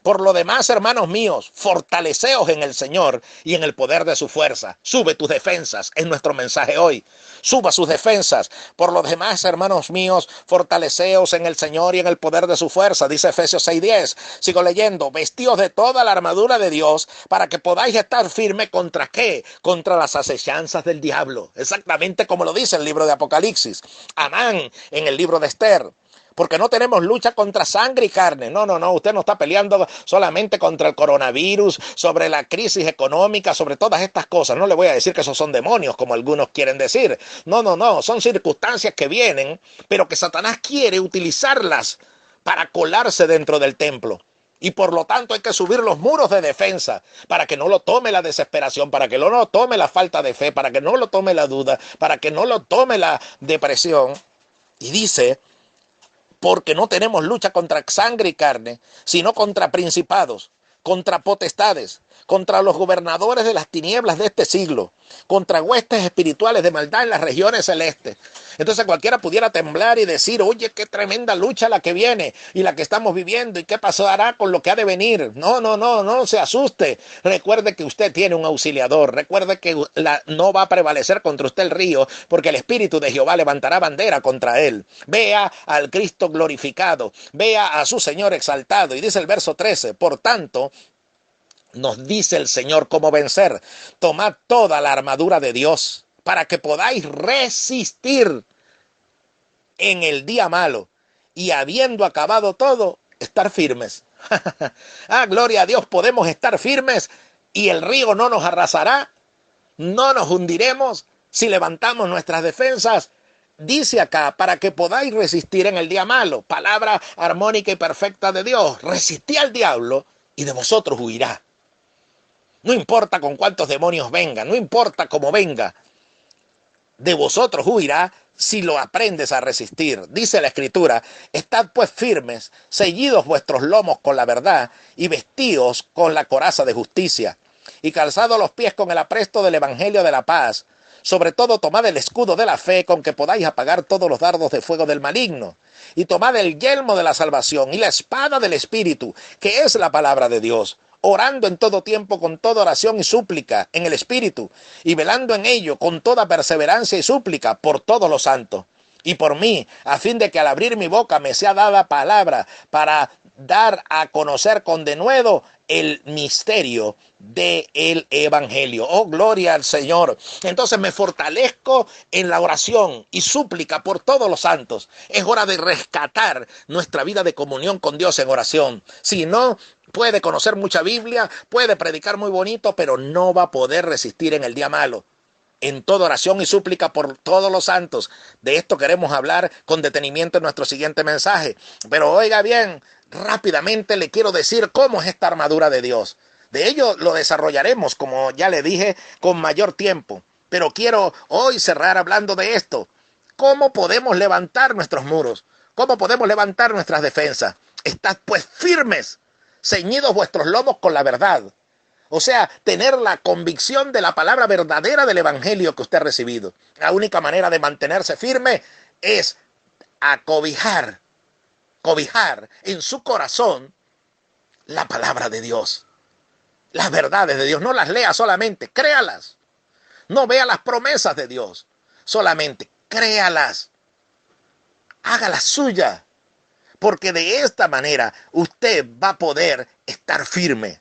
A: Por lo demás, hermanos míos, fortaleceos en el Señor y en el poder de su fuerza. Sube tus defensas, es nuestro mensaje hoy. Suba sus defensas. Por lo demás, hermanos míos, fortaleceos en el Señor y en el poder de su fuerza. Dice Efesios 6:10. Sigo leyendo. Vestíos de toda la armadura de Dios para que podáis estar firme contra ¿qué? Contra las acechanzas del diablo. Exactamente como lo dice el libro de Apocalipsis. Amán en el libro de Esther. Porque no tenemos lucha contra sangre y carne. No. Usted no está peleando solamente contra el coronavirus, sobre la crisis económica, sobre todas estas cosas. No le voy a decir que esos son demonios, como algunos quieren decir. No. Son circunstancias que vienen, pero que Satanás quiere utilizarlas para colarse dentro del templo. Y por lo tanto hay que subir los muros de defensa para que no lo tome la desesperación, para que no lo tome la falta de fe, para que no lo tome la duda, para que no lo tome la depresión. Y dice, porque no tenemos lucha contra sangre y carne, sino contra principados, contra potestades, contra los gobernadores de las tinieblas de este siglo, contra huestes espirituales de maldad en las regiones celestes. Entonces cualquiera pudiera temblar y decir, oye, qué tremenda lucha la que viene y la que estamos viviendo y qué pasará con lo que ha de venir. No se asuste. Recuerde que usted tiene un auxiliador. Recuerde que no va a prevalecer contra usted el río, porque el Espíritu de Jehová levantará bandera contra él. Vea al Cristo glorificado, vea a su Señor exaltado. Y dice el verso 13, por tanto, nos dice el Señor cómo vencer. Tomad toda la armadura de Dios para que podáis resistir en el día malo y habiendo acabado todo, estar firmes. Gloria a Dios, podemos estar firmes y el río no nos arrasará, no nos hundiremos si levantamos nuestras defensas. Dice acá, para que podáis resistir en el día malo. Palabra armónica y perfecta de Dios. Resistí al diablo y de vosotros huirá. No importa con cuántos demonios vengan, no importa cómo venga, de vosotros huirá si lo aprendes a resistir. Dice la Escritura, estad pues firmes, ceñidos vuestros lomos con la verdad y vestíos con la coraza de justicia y calzados los pies con el apresto del evangelio de la paz. Sobre todo tomad el escudo de la fe con que podáis apagar todos los dardos de fuego del maligno. Y tomad el yelmo de la salvación y la espada del Espíritu, que es la palabra de Dios, orando en todo tiempo con toda oración y súplica en el Espíritu, y velando en ello con toda perseverancia y súplica por todos los santos, y por mí, a fin de que al abrir mi boca me sea dada palabra para dar a conocer con denuedo el misterio del evangelio. Oh, gloria al Señor. Entonces me fortalezco en la oración y súplica por todos los santos. Es hora de rescatar nuestra vida de comunión con Dios en oración. Si no, puede conocer mucha Biblia, puede predicar muy bonito, pero no va a poder resistir en el día malo. En toda oración y súplica por todos los santos. De esto queremos hablar con detenimiento en nuestro siguiente mensaje. Pero oiga bien, rápidamente le quiero decir cómo es esta armadura de Dios. De ello lo desarrollaremos, como ya le dije, con mayor tiempo. Pero quiero hoy cerrar hablando de esto. ¿Cómo podemos levantar nuestros muros? ¿Cómo podemos levantar nuestras defensas? Estad pues firmes, ceñidos vuestros lomos con la verdad. O sea, tener la convicción de la palabra verdadera del evangelio que usted ha recibido. La única manera de mantenerse firme es cobijar en su corazón la palabra de Dios. Las verdades de Dios. No las lea solamente, créalas. No vea las promesas de Dios, solamente créalas. Hágalas suyas. Porque de esta manera usted va a poder estar firme.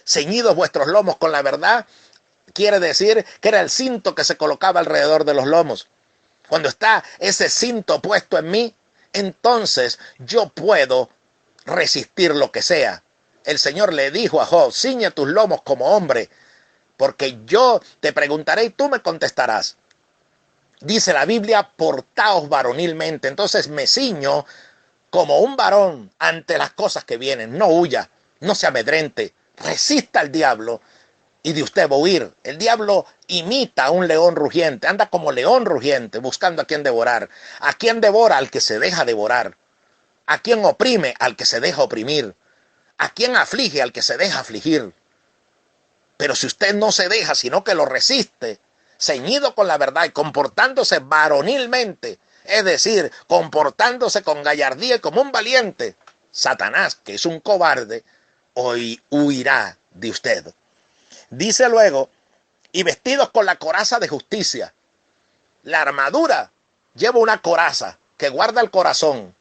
A: Ceñidos vuestros lomos con la verdad, quiere decir que era el cinto que se colocaba alrededor de los lomos. Cuando está ese cinto puesto en mí, entonces yo puedo resistir lo que sea. El Señor le dijo a Job, ciñe tus lomos como hombre, porque yo te preguntaré y tú me contestarás. Dice la Biblia, portaos varonilmente. Entonces me ciño como un varón ante las cosas que vienen. No huya, no se amedrente. Resista al diablo y de usted va a huir. El diablo imita a un león rugiente, anda como león rugiente buscando a quien devorar. ¿A quien devora? Al que se deja devorar. ¿A quien oprime? Al que se deja oprimir. ¿A quien aflige? Al que se deja afligir. Pero si usted no se deja, sino que lo resiste, ceñido con la verdad y comportándose varonilmente, es decir, comportándose con gallardía y como un valiente, Satanás, que es un cobarde, hoy huirá de usted. Dice luego, y vestidos con la coraza de justicia. La armadura lleva una coraza que guarda el corazón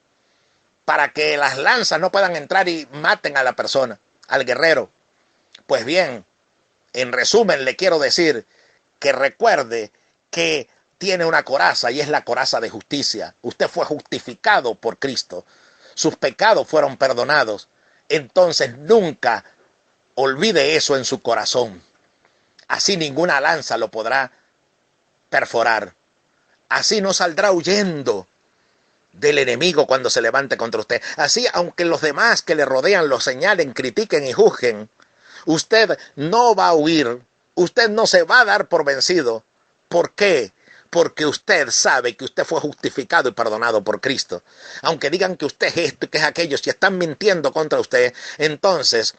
A: para que las lanzas no puedan entrar y maten a la persona, al guerrero. Pues bien, en resumen le quiero decir que recuerde que tiene una coraza y es la coraza de justicia. Usted fue justificado por Cristo. Sus pecados fueron perdonados. Entonces nunca olvide eso en su corazón. Así ninguna lanza lo podrá perforar. Así no saldrá huyendo del enemigo cuando se levante contra usted. Así, aunque los demás que le rodean lo señalen, critiquen y juzguen, usted no va a huir, usted no se va a dar por vencido. ¿Por qué? Porque usted sabe que usted fue justificado y perdonado por Cristo. Aunque digan que usted es esto y que es aquello, si están mintiendo contra usted, entonces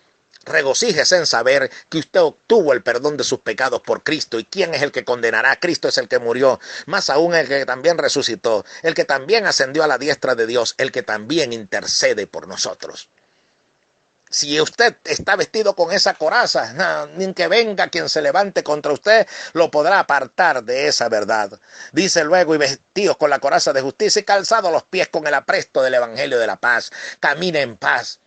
A: regocíjese en saber que usted obtuvo el perdón de sus pecados por Cristo. ¿Y quién es el que condenará? Cristo es el que murió, más aún el que también resucitó, el que también ascendió a la diestra de Dios, el que también intercede por nosotros. Si usted está vestido con esa coraza, no, ni que venga quien se levante contra usted, lo podrá apartar de esa verdad. Dice luego, y vestidos con la coraza de justicia y calzados los pies con el apresto del evangelio de la paz. Camine en paz.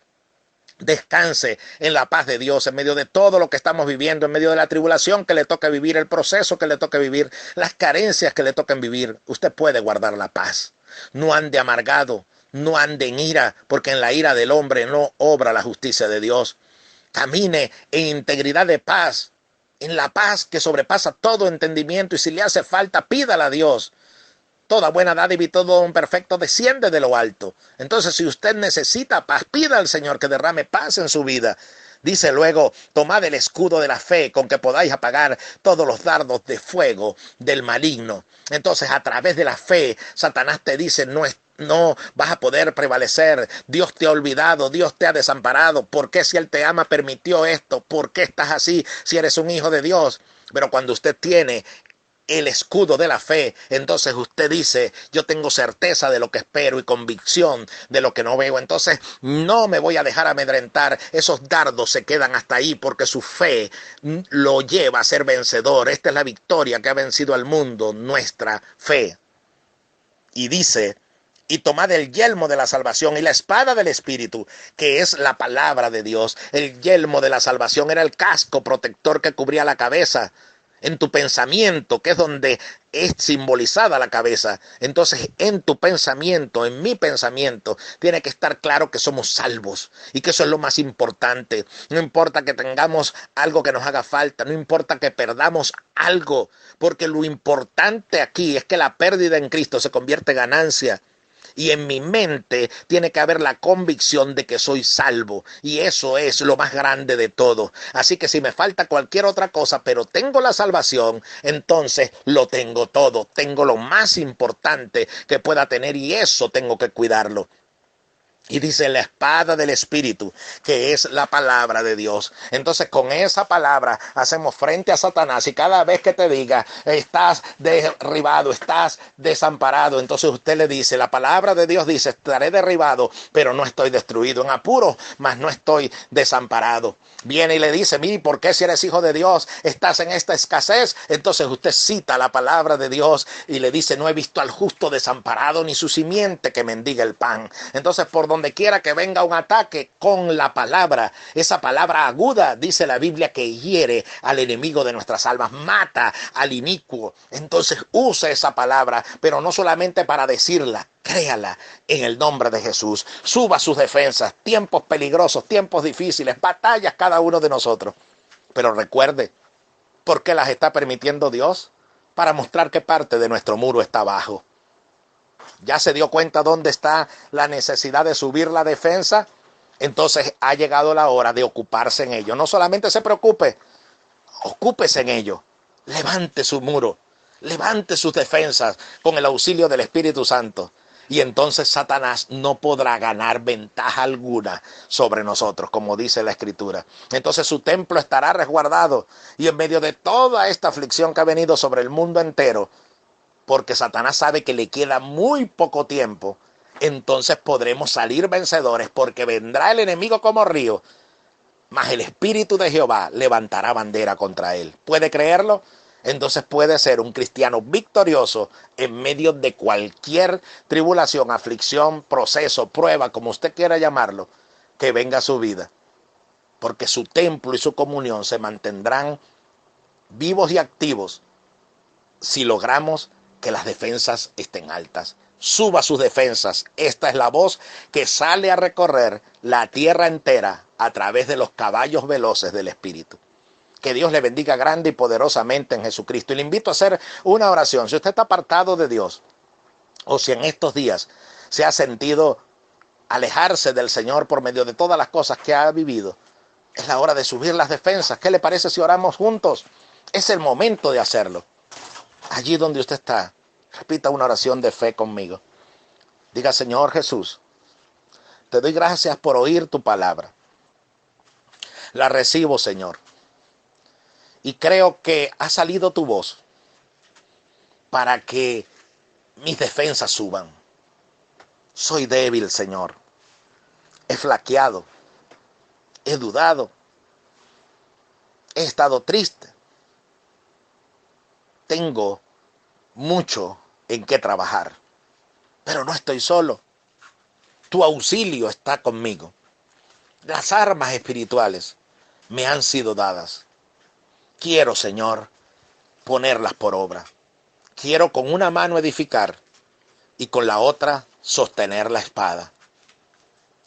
A: Descanse en la paz de Dios en medio de todo lo que estamos viviendo, en medio de la tribulación que le toca vivir, el proceso que le toca vivir, las carencias que le tocan vivir. Usted puede guardar la paz. No ande amargado. No ande en ira, porque en la ira del hombre no obra la justicia de Dios. Camine en integridad de paz, en la paz que sobrepasa todo entendimiento, y si le hace falta, pídala a Dios. Toda buena dádiva y todo don perfecto desciende de lo alto. Entonces, si usted necesita paz, pida al Señor que derrame paz en su vida. Dice luego, tomad el escudo de la fe con que podáis apagar todos los dardos de fuego del maligno. Entonces, a través de la fe, Satanás te dice, no vas a poder prevalecer. Dios te ha olvidado, Dios te ha desamparado. ¿Por qué si Él te ama permitió esto? ¿Por qué estás así si eres un hijo de Dios? Pero cuando usted tiene el escudo de la fe, entonces usted dice, yo tengo certeza de lo que espero y convicción de lo que no veo. Entonces no me voy a dejar amedrentar. Esos dardos se quedan hasta ahí porque su fe lo lleva a ser vencedor. Esta es la victoria que ha vencido al mundo, nuestra fe. Y dice, y tomad el yelmo de la salvación y la espada del Espíritu, que es la palabra de Dios. El yelmo de la salvación era el casco protector que cubría la cabeza. En tu pensamiento, que es donde es simbolizada la cabeza. Entonces, en tu pensamiento, en mi pensamiento, tiene que estar claro que somos salvos y que eso es lo más importante. No importa que tengamos algo que nos haga falta, no importa que perdamos algo, porque lo importante aquí es que la pérdida en Cristo se convierte en ganancia. Y en mi mente tiene que haber la convicción de que soy salvo. Y eso es lo más grande de todo. Así que si me falta cualquier otra cosa, pero tengo la salvación, entonces lo tengo todo. Tengo lo más importante que pueda tener y eso tengo que cuidarlo. Y dice la espada del Espíritu, que es la palabra de Dios. Entonces con esa palabra hacemos frente a Satanás. Y cada vez que te diga, estás derribado, estás desamparado, entonces usted le dice, la palabra de Dios dice, estaré derribado, pero no estoy destruido. En apuro, mas no estoy desamparado. Viene y le dice, mire, ¿por qué si eres hijo de Dios estás en esta escasez? Entonces usted cita la palabra de Dios y le dice, no he visto al justo desamparado ni su simiente que mendiga el pan. Entonces por donde quiera que venga un ataque con la palabra, esa palabra aguda, dice la Biblia, que hiere al enemigo de nuestras almas, mata al inicuo. Entonces use esa palabra, pero no solamente para decirla, créala en el nombre de Jesús. Suba sus defensas, tiempos peligrosos, tiempos difíciles, batallas cada uno de nosotros. Pero recuerde, ¿por qué las está permitiendo Dios? Para mostrar qué parte de nuestro muro está abajo. ¿Ya se dio cuenta dónde está la necesidad de subir la defensa? Entonces ha llegado la hora de ocuparse en ello. No solamente se preocupe, ocúpese en ello. Levante su muro, levante sus defensas con el auxilio del Espíritu Santo. Y entonces Satanás no podrá ganar ventaja alguna sobre nosotros, como dice la Escritura. Entonces su templo estará resguardado. Y en medio de toda esta aflicción que ha venido sobre el mundo entero, porque Satanás sabe que le queda muy poco tiempo, entonces podremos salir vencedores, porque vendrá el enemigo como río, mas el Espíritu de Jehová levantará bandera contra él. ¿Puede creerlo? Entonces puede ser un cristiano victorioso en medio de cualquier tribulación, aflicción, proceso, prueba, como usted quiera llamarlo, que venga a su vida. Porque su templo y su comunión se mantendrán vivos y activos si logramos que las defensas estén altas. Suba sus defensas. Esta es la voz que sale a recorrer la tierra entera a través de los caballos veloces del Espíritu. Que Dios le bendiga grande y poderosamente en Jesucristo. Y le invito a hacer una oración. Si usted está apartado de Dios, o si en estos días se ha sentido alejarse del Señor por medio de todas las cosas que ha vivido, es la hora de subir las defensas. ¿Qué le parece si oramos juntos? Es el momento de hacerlo. Allí donde usted está, repita una oración de fe conmigo. Diga: Señor Jesús, te doy gracias por oír tu palabra. La recibo, Señor. Y creo que ha salido tu voz para que mis defensas suban. Soy débil, Señor. He flaqueado. He dudado. He estado triste. Tengo mucho en qué trabajar. Pero no estoy solo. Tu auxilio está conmigo. Las armas espirituales me han sido dadas. Quiero, Señor, ponerlas por obra. Quiero con una mano edificar y con la otra sostener la espada.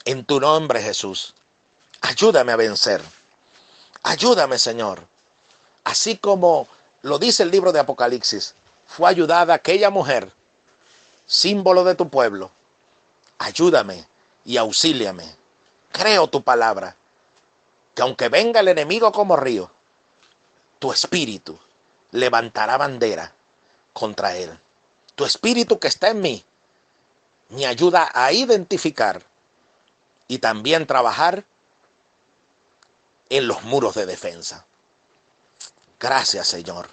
A: En tu nombre, Jesús, ayúdame a vencer. Ayúdame, Señor. Así como lo dice el libro de Apocalipsis, fue ayudada aquella mujer, símbolo de tu pueblo. Ayúdame y auxíliame. Creo tu palabra, que aunque venga el enemigo como río, tu espíritu levantará bandera contra él. Tu espíritu que está en mí me ayuda a identificar y también trabajar en los muros de defensa. Gracias, Señor.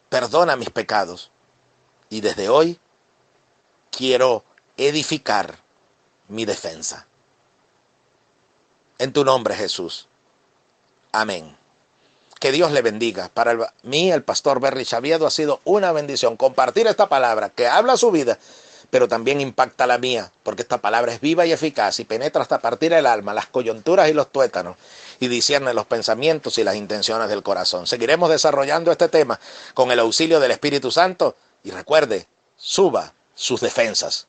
A: Perdona mis pecados y desde hoy quiero edificar mi defensa. En tu nombre, Jesús. Amén. Que Dios le bendiga. Para mí, el pastor Berry Xaviedo, ha sido una bendición compartir esta palabra que habla su vida, pero también impacta la mía, porque esta palabra es viva y eficaz y penetra hasta partir el alma, las coyunturas y los tuétanos, y discierne los pensamientos y las intenciones del corazón. Seguiremos desarrollando este tema con el auxilio del Espíritu Santo y recuerde, suba sus defensas.